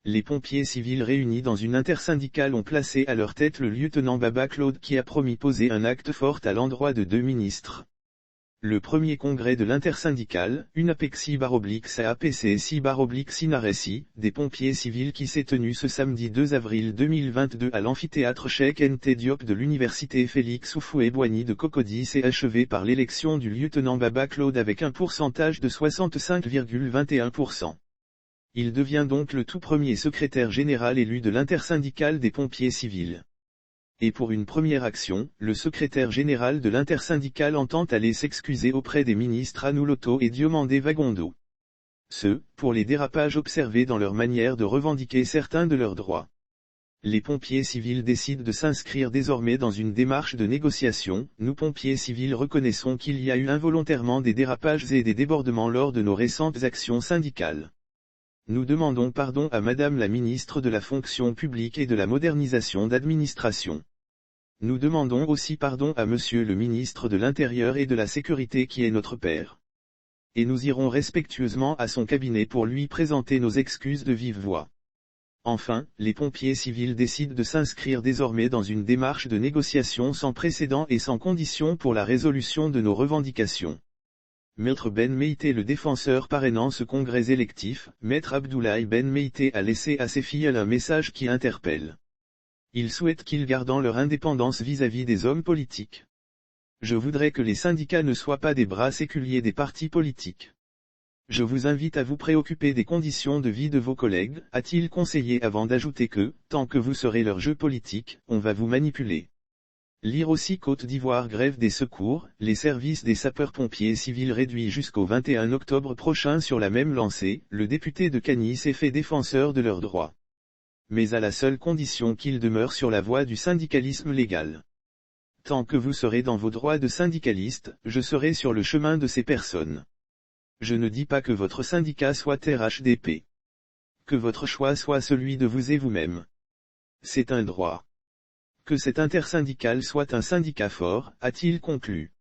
Les pompiers civils réunis dans une intersyndicale ont placé à leur tête le lieutenant Baba Claude qui a promis poser un acte fort à l'endroit de 2 ministres. Le premier congrès de l'intersyndicale, UNAPEXI/APCSI/SINARESI, des pompiers civils qui s'est tenu ce samedi 2 avril 2022 à l'amphithéâtre Cheikh Anta Diop de l'université Félix Houphouët-Boigny de Cocody s'est achevé par l'élection du lieutenant Baba Claude avec un pourcentage de 65,21%. Il devient donc le tout premier secrétaire général élu de l'intersyndicale des pompiers civils. Et pour une première action, le secrétaire général de l'intersyndicale entend aller s'excuser auprès des ministres Anouloto et Diomandé Vagondo. Pour les dérapages observés dans leur manière de revendiquer certains de leurs droits. Les pompiers civils décident de s'inscrire désormais dans une démarche de négociation. Nous pompiers civils reconnaissons qu'il y a eu involontairement des dérapages et des débordements lors de nos récentes actions syndicales. Nous demandons pardon à Madame la ministre de la Fonction publique et de la modernisation d'administration. Nous demandons aussi pardon à Monsieur le ministre de l'Intérieur et de la Sécurité qui est notre père. Et nous irons respectueusement à son cabinet pour lui présenter nos excuses de vive voix. Enfin, les pompiers civils décident de s'inscrire désormais dans une démarche de négociation sans précédent et sans condition pour la résolution de nos revendications. Maître Ben Meïté, le défenseur parrainant ce congrès électif, Maître Abdoulaye Ben Meïté a laissé à ses filles un message qui interpelle. Il souhaite qu'ils gardent leur indépendance vis-à-vis des hommes politiques. Je voudrais que les syndicats ne soient pas des bras séculiers des partis politiques. Je vous invite à vous préoccuper des conditions de vie de vos collègues, a-t-il conseillé avant d'ajouter que, tant que vous serez leur jeu politique, on va vous manipuler. Lire aussi Côte d'Ivoire grève des secours, les services des sapeurs-pompiers civils réduits jusqu'au 21 octobre prochain sur la même lancée, le député de Cagny s'est fait défenseur de leurs droits. Mais à la seule condition qu'ils demeurent sur la voie du syndicalisme légal. Tant que vous serez dans vos droits de syndicaliste, je serai sur le chemin de ces personnes. Je ne dis pas que votre syndicat soit RHDP. Que votre choix soit celui de vous et vous-même. C'est un droit. Que cette intersyndicale soit un syndicat fort, a-t-il conclu.